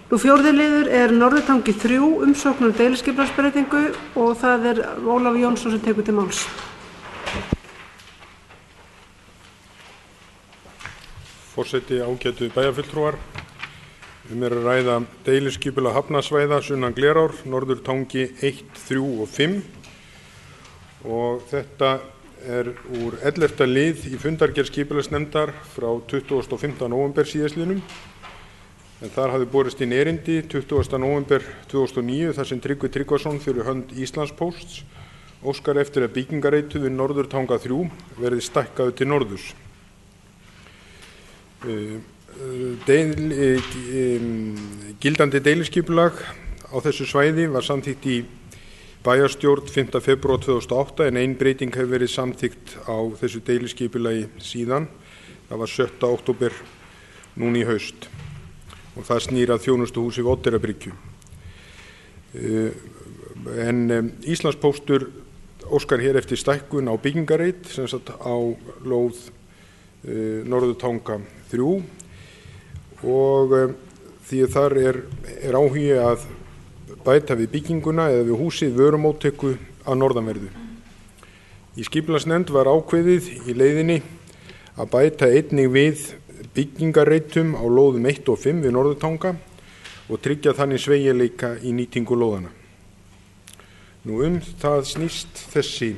Fjórði liður Norðurtangi 3, umsókn deiliskipulagsbreytingu og það Ólafur Jónsson sem tekur til máls. Forseti, ágætu bæjarfulltrúar. Að ræða deiliskipulag hafnasvæða sunnan Glerár, Norðurtangi 1, 3 og 5. Og þetta úr 11. lið í fundargerð skipulagsnefndar frá 25. nóvember síðastliðnum. En þar hafði borist inn erindi 20. nóvember 2009 þar sem Tryggvi Tryggvason fyrir hönd Íslandspósts óskar eftir að byggingareitið við Norðurtanga 3 verði stækkaðu til norðurs. Gildandi deiliskipulag á þessu svæði var samþykkt í bæjarstjórn 5. febrúar 2008 en ein breyting hefur verið samþykkt á þessu deiliskipulagi síðan. Það var 7. október núna í haust og það snýr að þjónustuhúsi við Oddeyrarbryggju. En Íslandspóstur óskar hér eftir stækkun á byggingareit sem sagt á lóð Norðurtanga 3 og því að þar áhugi að bæta við bygginguna eða við húsið vörumóttöku að norðanverðu. Í skipulagsnefnd var ákveðið í leiðinni að bæta einnig við byggingareitum á lóðum 1 og 5 við Norðurtanga og tryggja þannig sveigjanleika í nýtingu lóðana. Það snýst þessi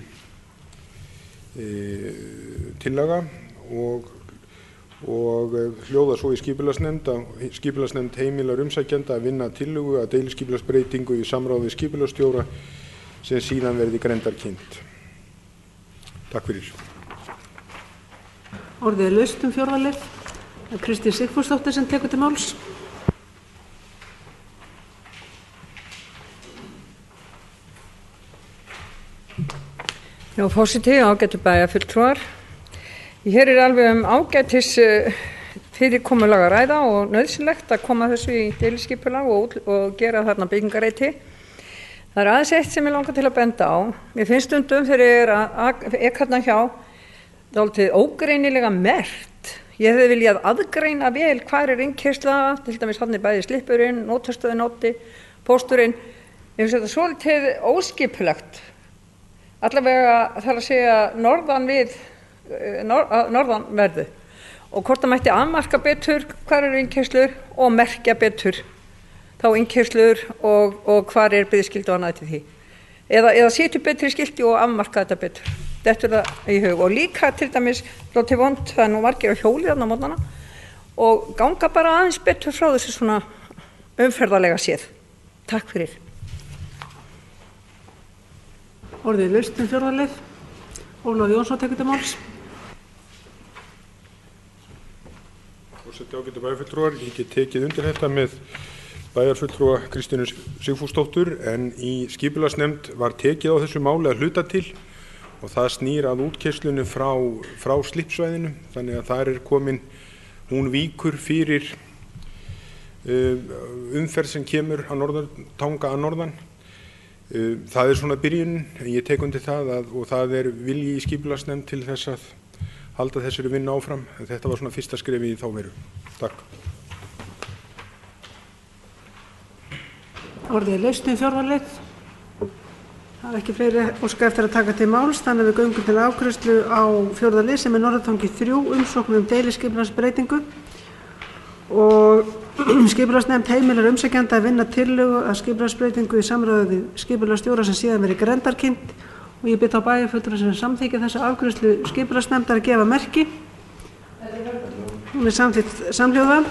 tillaga og hljóðar svo í skipulagsnefnd að skipulagsnefnd heimilar umsækjanda að vinna tillögu að deiliskipulagsbreytingu í samráði við skipulagsstjóra sem síðan verði grenndarkynnt. Takk fyrir. Orðið laust fjórða lið. Kristín Sigfúsdóttir sem tekur til máls. Já, forseti, ágætu bæjarfulltrúar. Hér alveg ágætis fyrirkomulag að ræða og nauðsynlegt að koma þessu í deiliskipulag og gera þarna byggingareiti. Það aðeins eitt sem ég langar til að benda á. Mér finnst stundum þegar hérna hjá dálítið ógreinilega merkt. Ég hefði viljað aðgreina vel hvað innkeyrsla, til dæmis þarna bæði slippurinn, nótastöðunóti, pósturinn. Mér finnst þetta svolítið óskipulagt. Allavega þarf að segja norðanverðu og hvort það mætti afmarka betur hvar innkeyslur og merkja betur þá innkeyslur og hvar biðskyldu og annað til því. Eða setja betri skilti og afmarka þetta betur. Þetta það í hug. Og líka til dæmis til vond, það nú margir á hjóli þarna á mótnana og ganga bara aðeins betur frá þessu svona umferðarlega séð. Takk fyrir. Orðið laust fjórða lið. Ólafur Jónsson tekur til máls. Forseti, ágætu bæjarfulltrúar, ég get tekið undir þetta með bæjarfulltrúa Kristínu Sigfúsdóttur en í skipulagsnefnd var tekið á þessu máli að hluta til og það snýr að útkeyslunni frá slippsvæðinu þannig að þar komin, hún víkur fyrir umferð sem kemur að Norðurtanga að norðan. Það svona byrjun, ég tek undir það og það vilji í skipulagsnefnd til þess að halda þessari vinnu áfram. Þetta var svona fyrsta skrefi í þá veru. Takk. Orðið laust fjórða lið. Það ekki fleiri óska eftir að taka til máls, þannig að við göngum til afgreiðslu á fjórða lið sem Norðurtangi 3, umsókn deiliskipulagsbreytingu og skipulagsnefnd heimilar umsækjanda að vinna tillögu að skipulagsbreytingu í samráði við skipulagsstjóra sem síðan verið grenndarkynnt og ég bið þá bæjarfulltrúa sem samþykkja þessa afgreiðslu skipulagsnefndar að gefa merki. Hún samþykkt samhljóða.